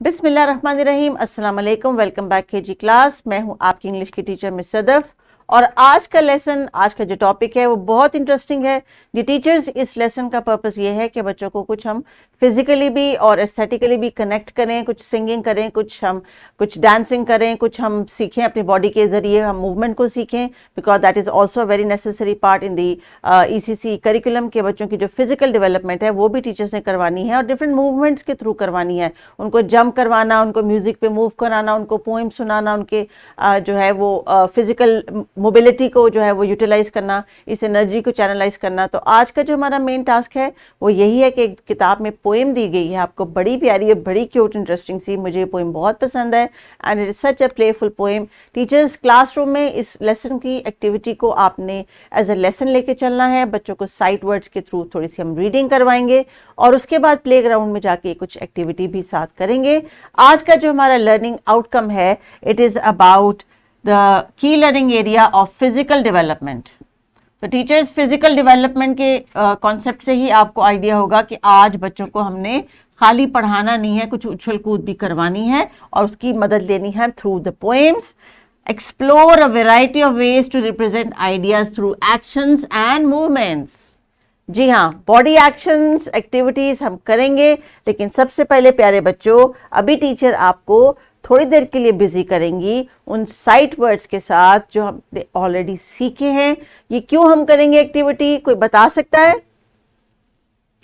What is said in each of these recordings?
बिस्मिल्लाहिर्रहमानिर्रहीम, अस्सलाम वालेकुम। Welcome back KG class. मैं हूं आपकी इंग्लिश की टीचर मिस सदफ। और आज का लेसन, आज का जो टॉपिक है वो बहुत इंटरेस्टिंग है। जी टीचर्स, इस लेसन का पर्पस ये है कि बच्चों को कुछ हम फिजिकली भी और एस्थेटिकली भी कनेक्ट करें, कुछ सिंगिंग करें, कुछ डांसिंग करें, कुछ हम सीखें अपनी बॉडी के जरिए, हम मूवमेंट को सीखें, because that is also very necessary part in the ECC curriculum के। बच्चों की जो फिजिकल डेवलपमेंट है वो भी टीचर्स ने करवानी है और डिफरेंट मूवमेंट्स के थ्रू करवानी है। उनको जंप करवाना, उनको म्यूजिक पे मूव कराना, उनको पोइम सुनाना, उनके जो है वो फिजिकल मोबिलिटी को जो है वो यूटिलाइज करना, इस एनर्जी को चैनलाइज करना। तो आज का जो हमारा मेन टास्क है वो यही है कि एक किताब में पोइम दी गई है आपको, बड़ी प्यारी है, बड़ी क्यूट इंटरेस्टिंग सी। मुझे ये पोइम बहुत पसंद है and it is such a playful poem. Teachers, classroom में इस लेसन की एक्टिविटी को आपने एज अ लेसन लेके चलना है। बच्चों को साइट वर्ड्स के थ्रू थोड़ी सी हम रीडिंग करवाएंगे और उसके बाद प्ले ग्राउंड में जाके कुछ एक्टिविटी भी साथ करेंगे। आज का जो हमारा लर्निंग आउटकम है, it is about the key learning area of physical development. तो टीचर्स, फिजिकल डेवलपमेंट के कॉन्सेप्ट से ही आपको आइडिया होगा कि आज बच्चों को हमने खाली पढ़ाना नहीं है, कुछ उछल कूद भी करवानी है और उसकी मदद लेनी है through the poems. Explore a variety of ways to represent ideas through actions and movements. जी हाँ, बॉडी एक्शंस एक्टिविटीज हम करेंगे, लेकिन सबसे पहले प्यारे बच्चों, अभी टीचर आपको थोड़ी देर के लिए बिजी करेंगी उन साइट वर्ड्स के साथ जो हमने ऑलरेडी सीखे हैं। ये क्यों हम करेंगे एक्टिविटी, कोई बता सकता है?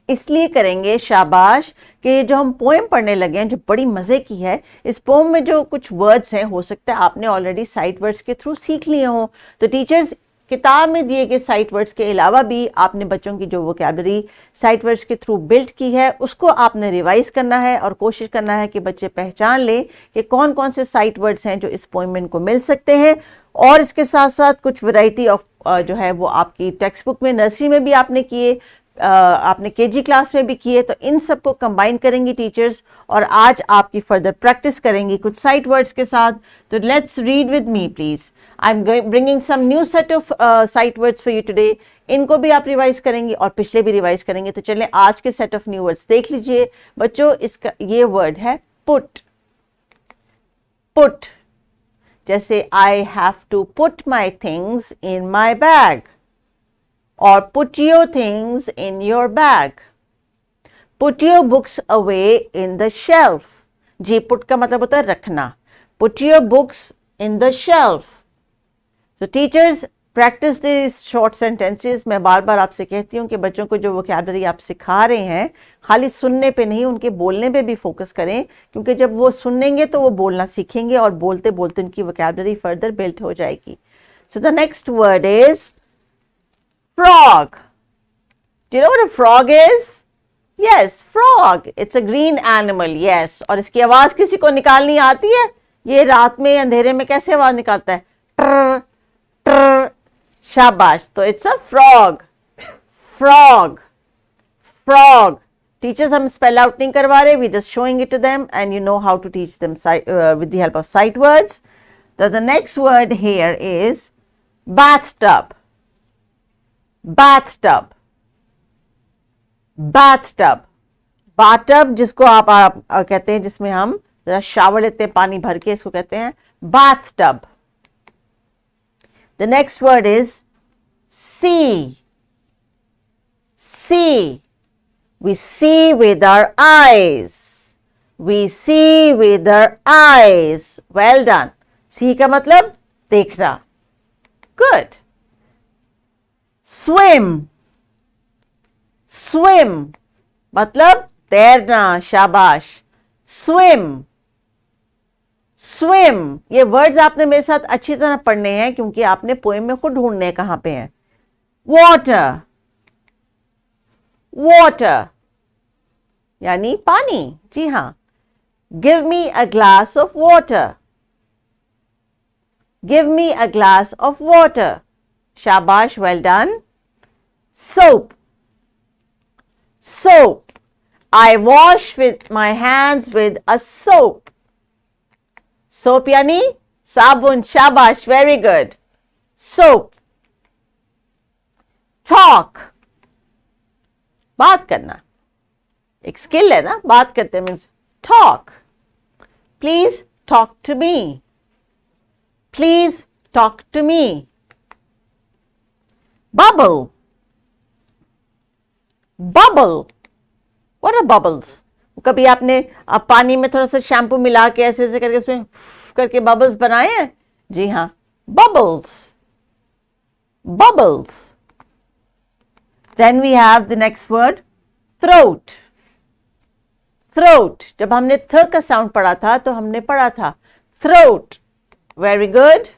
इसलिए करेंगे, शाबाश, कि जो हम पोएम पढ़ने लगे हैं जो बड़ी मजे की है, इस पोएम में जो कुछ वर्ड्स हैं हो सकता है आपने ऑलरेडी साइट वर्ड्स के थ्रू सीख लिए हों। तो टीचर्स, किताब में दिए गए साइट वर्ड्स के अलावा भी आपने बच्चों की जो वोकैबुलरी साइट वर्ड्स के थ्रू बिल्ड की है उसको आपने रिवाइज करना है और कोशिश करना है कि बच्चे पहचान लें कि कौन कौन से साइट वर्ड्स हैं जो इस पोएम में इनको मिल सकते हैं। और इसके साथ साथ कुछ वैरायटी ऑफ जो है वो आपकी टेक्स्ट बुक में, नर्सरी में भी आपने किए, आपने केजी क्लास में भी किए। तो इन सबको कंबाइन करेंगी टीचर्स और आज आपकी फर्दर प्रैक्टिस करेंगी कुछ साइट वर्ड्स के साथ। तो let's read with me please. I am bringing some new set of sight words for you today. इनको भी आप रिवाइज करेंगे और पिछले भी रिवाइज करेंगे। तो चलें आज के सेट ऑफ न्यू वर्ड्स देख लीजिए बच्चों। इसका ये वर्ड है पुट। पुट, जैसे I have to put my things in my bag, or put your things in your bag. Put your books away in the shelf. जी, put का मतलब होता है रखना। Put your books in the shelf. So teachers, practice these short sentences. मैं बार बार आपसे कहती हूँ कि बच्चों को जो वोकैबुलरी आप सिखा रहे हैं खाली सुनने पे नहीं, उनके बोलने पे भी फोकस करें, क्योंकि जब वो सुनेंगे तो वो बोलना सीखेंगे और बोलते बोलते उनकी वोकैबुलरी फर्दर बिल्ड हो जाएगी। So the next word is frog. Do you know what a frog is? Yes, frog. It's a green animal. Yes. और इसकी आवाज किसी को निकालनी आती है? ये रात में अंधेरे में कैसे आवाज निकालता है? ट्र, ट्र, शाबाश। तो it's a frog. Frog. Frog. Teachers, हम spell out नहीं करवा रहे. We just showing it to them and you know how to teach them with the help of sight words. So the next word here is bathtub. bathtub. bathtub. bathtub जिसको आप कहते हैं, जिसमें हम जरा शावर लेते हैं पानी भर के, इसको कहते हैं bathtub. The next word is see. see. We see with our eyes. We see with our eyes. Well done. see का मतलब देखना. Good. swim. swim मतलब तैरना, शाबाश। swim. swim, ये वर्ड्स आपने मेरे साथ अच्छी तरह पढ़ने हैं क्योंकि आपने पोएम में खुद ढूंढने हैं कहां पे हैं। water. water यानी पानी। जी हाँ, give me a glass of water. give me a glass of water. Shabash, well done. Soap. soap. I wash with my hands with a soap. soap yani sabun. Shabash, very good. soap. talk. बात करना, एक skill है ना, बात करते हैं। Means talk. Please talk to me. Please talk to me. Bubble. Bubble. What are bubbles? कभी आपने पानी में थोड़ा सा शैम्पू मिला के ऐसे ऐसे करके उसमें करके बबल्स बनाए हैं? जी हाँ, bubbles. Bubbles. Then we have the next word, throat. Throat. जब हमने थ का साउंड पढ़ा था तो हमने पढ़ा था throat. Very good.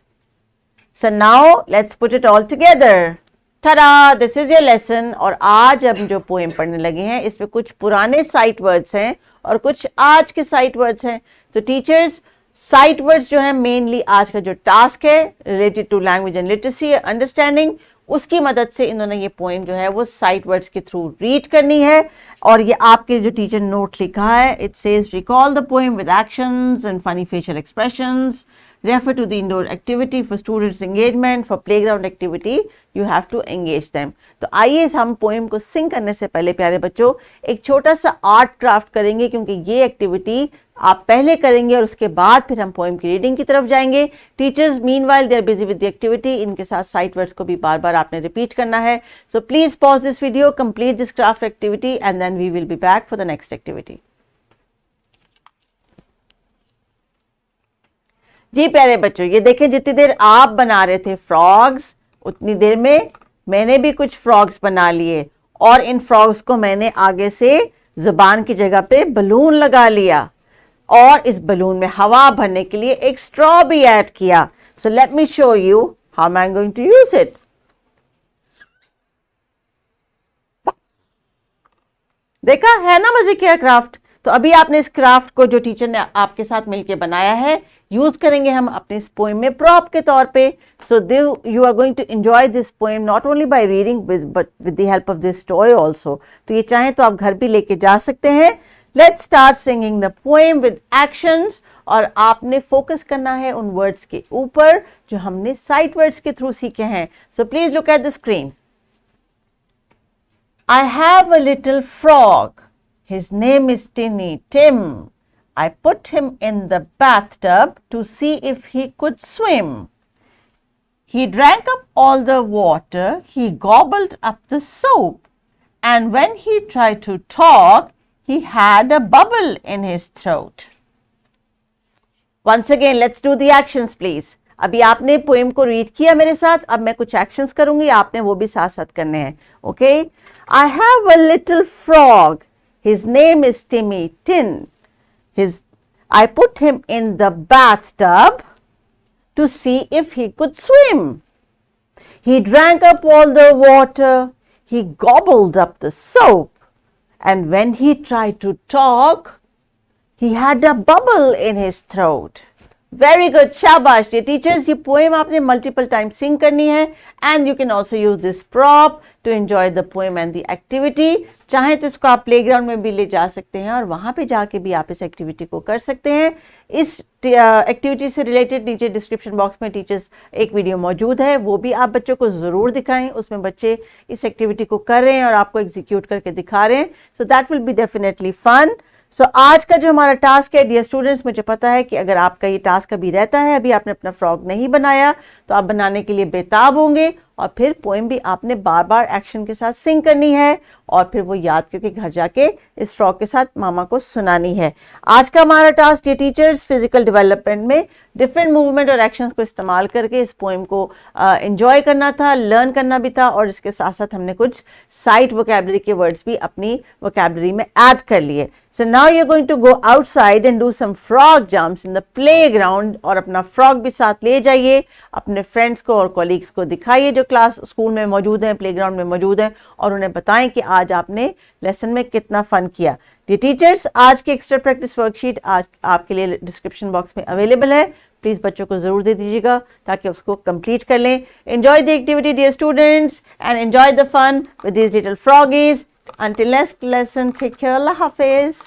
So now let's put it all together. Ta-da! This is your lesson. और आज हम जो पोएम पढ़ने लगे हैं इसमें कुछ पुराने साइट वर्ड्स हैं और कुछ आज के साइट वर्ड्स हैं. तो टीचर्स, साइट वर्ड्स जो है मेनली आज का जो टास्क है related to language and literacy understanding, उसकी मदद से इन्होंने ये पोएम जो है वो साइट वर्ड्स के थ्रू रीड करनी है. और ये आपके जो टीचर नोट लिखा है, it says recall the poem with actions and funny facial expressions, refer to the indoor activity for students engagement, for playground activity you have to engage them. तो आइए हम पोएम को सिंग करने से पहले प्यारे बच्चों एक छोटा सा आर्ट क्राफ्ट करेंगे, क्योंकि ये एक्टिविटी आप पहले करेंगे और उसके बाद फिर हम पोएम की रीडिंग की तरफ जाएंगे. Teachers meanwhile they are busy with the activity. इनके साथ साइट वर्ड्स को भी बार बार आपने रिपीट करना है. So please pause this video, complete this craft activity and then we will be back for the next activity. जी प्यारे बच्चों, ये देखें जितनी देर आप बना रहे थे फ्रॉग्स, उतनी देर में मैंने भी कुछ फ्रॉग्स बना लिए और इन फ्रॉग्स को मैंने आगे से जुबान की जगह पे बलून लगा लिया और इस बलून में हवा भरने के लिए एक स्ट्रॉ भी ऐड किया. So let me show you how I am going to use it. देखा है ना मजे किया क्राफ्ट. तो अभी आपने इस क्राफ्ट को जो टीचर ने आपके साथ मिलकर बनाया है यूज करेंगे हम अपने इस पोएम में प्रॉप के तौर पे. So you are going to enjoy this poem not only by reading but with the help of this toy also. तो ये चाहें तो आप घर भी लेके जा सकते हैं. Let's start singing the poem with actions. और आपने फोकस करना है उन वर्ड्स के ऊपर जो हमने साइट वर्ड्स के थ्रू सीखे हैं. So please look at the screen. I have a little frog. His name is Tinny Tim. I put him in the bathtub to see if he could swim. He drank up all the water. He gobbled up the soap. And when he tried to talk, he had a bubble in his throat. Once again, let's do the actions, please. अभी आपने poem को read किया मेरे साथ, अब मैं कुछ actions करूंगी, आपने वो भी साथ साथ करने हैं. Okay. I have a little frog. His name is Timmy Tin. I put him in the bathtub to see if he could swim. He drank up all the water. He gobbled up the soap. And when he tried to talk, he had a bubble in his throat. Very good, शाबाश. ये teachers, ये poem आपने multiple time sing करनी है and you can also use this prop to enjoy the poem and the activity. चाहे तो इसको आप प्लेग्राउंड में भी ले जा सकते हैं और वहां पे जाके भी आप इस एक्टिविटी को कर सकते हैं. इस एक्टिविटी से रिलेटेड नीचे डिस्क्रिप्शन बॉक्स में टीचर्स एक वीडियो मौजूद है, वो भी आप बच्चों को ज़रूर दिखाएं. उसमें बच्चे इस एक्टिविटी को कर रहे हैं और आपको एग्जीक्यूट करके दिखा रहे हैं. So that will be definitely fun. So आज का जो हमारा टास्क है डियर स्टूडेंट्स, मुझे पता है कि अगर आपका ये टास्क अभी रहता है, अभी आपने अपना फ्रॉग नहीं बनाया, तो आप बनाने के लिए बेताब होंगे और फिर पोएम भी आपने बार बार एक्शन के साथ सिंग करनी है और फिर वो याद करके घर जाके इस फ्रॉग के साथ मामा को सुनानी है. आज का हमारा टास्क ये टीचर्स फिजिकल डेवलपमेंट में डिफरेंट मूवमेंट और एक्शंस को इस्तेमाल करके इस पोएम को एंजॉय करना था, लर्न करना भी था और इसके साथ साथ हमने कुछ साइट वोकैबुलरी के वर्ड्स भी अपनी वोकैबुलरी में ऐड कर लिए. So now you are going to go outside and do some frog jumps in the playground. और अपना फ्रॉग भी साथ ले जाइए, अपने फ्रेंड्स को और कॉलीग्स को दिखाइए जो क्लास स्कूल में मौजूद हैं, प्लेग्राउंड में मौजूद हैं, और उन्हें बताएं कि आज आपने लेसन में कितना फन किया. ये टीचर्स, आज की एक्स्ट्रा प्रैक्टिस वर्कशीट आज आपके लिए डिस्क्रिप्शन बॉक्स में अवेलेबल है. प्लीज बच्चों को जरूर दे दीजिएगा ताकि उसको कंप्लीट कर लें. Enjoy the activity dear students and enjoy the fun with these little froggies. Until next lesson, take care. Allah Hafiz.